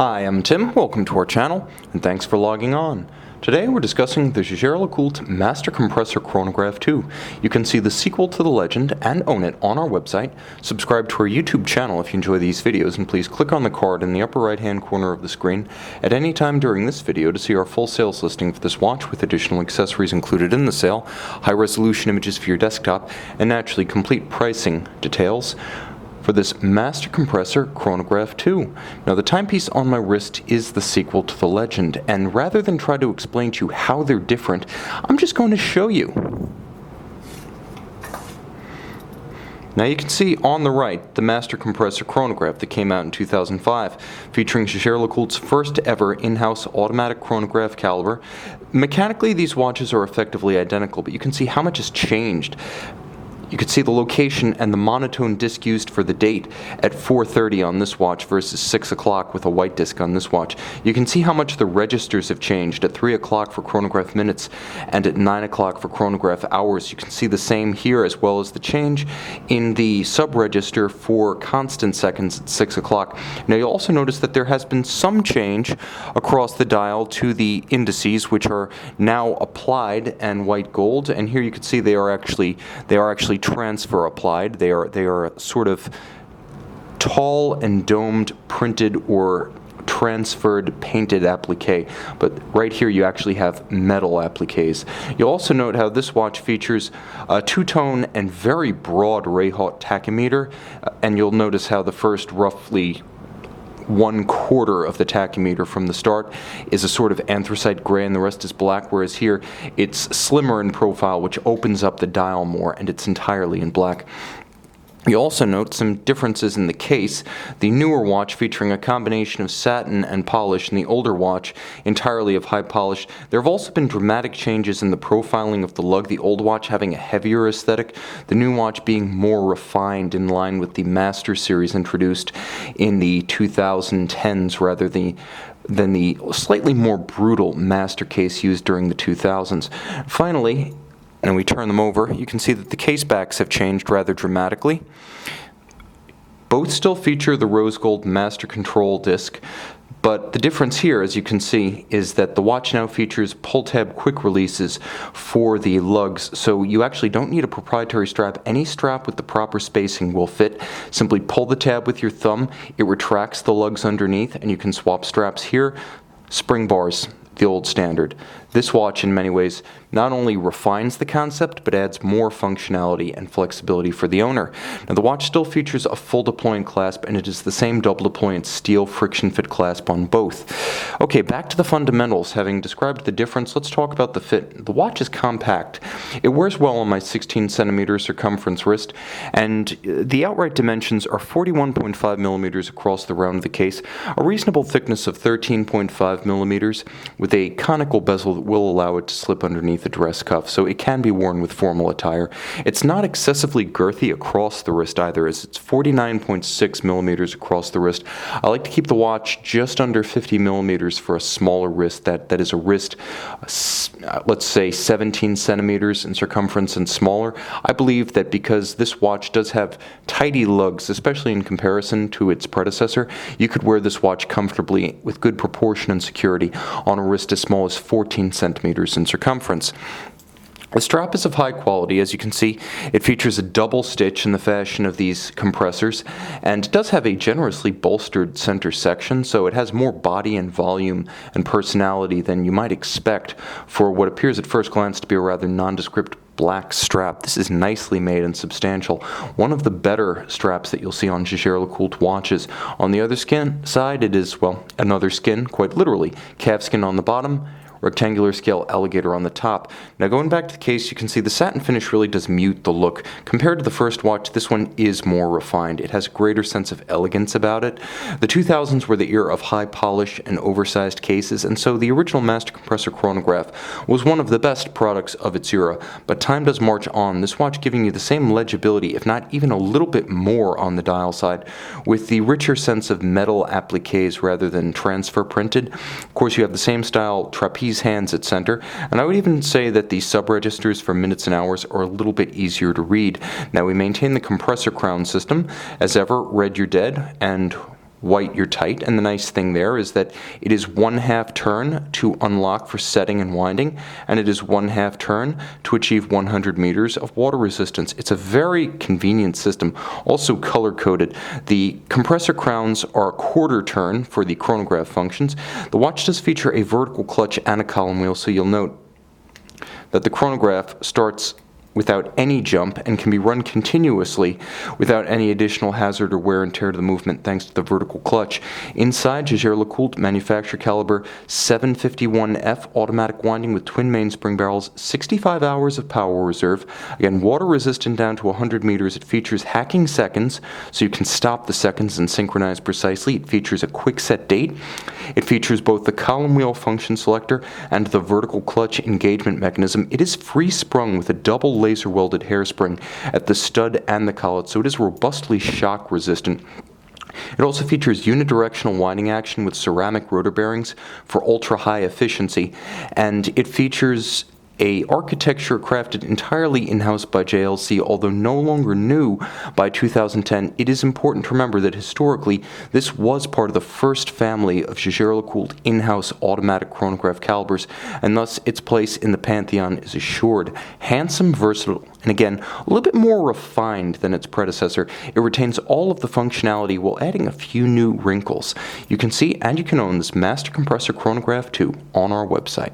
Hi, I'm Tim, welcome to our channel, and thanks for logging on. Today we're discussing the Jaeger-LeCoultre Master Compressor Chronograph 2. You can see the sequel to the legend and own it on our website. Subscribe to our YouTube channel if you enjoy these videos, and please click on the card in the upper right hand corner of the screen at any time during this video to see our full sales listing for this watch with additional accessories included in the sale, high resolution images for your desktop, and naturally complete pricing details for this Master Compressor Chronograph 2. Now, the timepiece on my wrist is the sequel to the legend, and rather than try to explain to you how they're different, I'm just going to show you. Now you can see on the right the Master Compressor Chronograph that came out in 2005, featuring Jaeger-LeCoultre's first ever in-house automatic chronograph caliber. Mechanically, these watches are effectively identical, but you can see how much has changed. You can see the location and the monotone disc used for the date at 4:30 on this watch versus 6 o'clock with a white disc on this watch. You can see how much the registers have changed at 3 o'clock for chronograph minutes and at 9 o'clock for chronograph hours. You can see the same here, as well as the change in the sub-register for constant seconds at 6 o'clock. Now you'll also notice that there has been some change across the dial to the indices, which are now applied and white gold, and here you can see they are actually transfer applied. They are sort of tall and domed printed or transferred painted applique, but right here you actually have metal appliques. You'll also note how this watch features a two-tone and very broad Ray-Haut tachymeter, and you'll notice how the first roughly 1/4 of the tachymeter from the start is a sort of anthracite gray and the rest is black, whereas here it's slimmer in profile, which opens up the dial more, and it's entirely in black. You also note some differences in the case. The newer watch featuring a combination of satin and polish, and the older watch entirely of high polish. There have also been dramatic changes in the profiling of the lug, the old watch having a heavier aesthetic, the new watch being more refined in line with the Master series introduced in the 2010s rather than the slightly more brutal Master case used during the 2000s. Finally, and we turn them over, you can see that the case backs have changed rather dramatically. Both still feature the rose gold master control disc, but the difference here, as you can see, is that the watch now features pull tab quick releases for the lugs, so you actually don't need a proprietary strap. Any strap with the proper spacing will fit. Simply pull the tab with your thumb, it retracts the lugs underneath, and you can swap straps here. Spring bars, the old standard. This watch in many ways not only refines the concept, but adds more functionality and flexibility for the owner. Now, the watch still features a full deployant clasp, and it is the same double deployant steel friction fit clasp on both. Okay, back to the fundamentals. Having described the difference, let's talk about the fit. The watch is compact. It wears well on my 16 centimeter circumference wrist, and the outright dimensions are 41.5 millimeters across the round of the case, a reasonable thickness of 13.5 millimeters, with a conical bezel that will allow it to slip underneath the dress cuff, so it can be worn with formal attire. It's not excessively girthy across the wrist either, as it's 49.6 millimeters across the wrist. I like to keep the watch just under 50 millimeters for a smaller wrist. That is a wrist, let's say 17 centimeters in circumference and smaller. I believe that because this watch does have tidy lugs, especially in comparison to its predecessor, you could wear this watch comfortably with good proportion and security on a wrist as small as 14 centimeters in circumference. The strap is of high quality. As you can see, it features a double stitch in the fashion of these compressors, and it does have a generously bolstered center section, so it has more body and volume and personality than you might expect for what appears at first glance to be a rather nondescript black strap. This is nicely made and substantial. One of the better straps that you'll see on Jaeger-LeCoultre watches. On the other side, it is, well, another skin, quite literally. Calfskin on the bottom, rectangular scale alligator on the top. Now, going back to the case, you can see the satin finish really does mute the look. Compared to the first watch, this one is more refined. It has a greater sense of elegance about it. The 2000s were the era of high polish and oversized cases, and so the original Master Compressor Chronograph was one of the best products of its era. But time does march on, this watch giving you the same legibility, if not even a little bit more on the dial side, with the richer sense of metal appliques rather than transfer printed. Of course, you have the same style trapeze hands at center, and I would even say that the sub-registers for minutes and hours are a little bit easier to read. Now, we maintain the compressor crown system. As ever, red you're dead, and white, you're tight. And the nice thing there is that it is 1/2 turn to unlock for setting and winding, and it is 1/2 turn to achieve 100 meters of water resistance. It's a very convenient system, also color-coded. The compressor crowns are a 1/4 turn for the chronograph functions. The watch does feature a vertical clutch and a column wheel, so you'll note that the chronograph starts without any jump and can be run continuously without any additional hazard or wear and tear to the movement thanks to the vertical clutch. Inside, Jaeger-LeCoultre manufacturer caliber 751F automatic winding with twin mainspring barrels, 65 hours of power reserve. Again, water resistant down to 100 meters. It features hacking seconds, so you can stop the seconds and synchronize precisely. It features a quick set date. It features both the column wheel function selector and the vertical clutch engagement mechanism. It is free sprung with a double laser welded hairspring at the stud and the collet, so it is robustly shock resistant. It also features unidirectional winding action with ceramic rotor bearings for ultra high efficiency, and it features a architecture crafted entirely in-house by JLC, although no longer new by 2010. It is important to remember that historically this was part of the first family of Jaeger-LeCoultre in-house automatic chronograph calibers, and thus its place in the pantheon is assured. Handsome, versatile, and again, a little bit more refined than its predecessor, it retains all of the functionality while adding a few new wrinkles. You can see and you can own this Master Compressor Chronograph 2 on our website.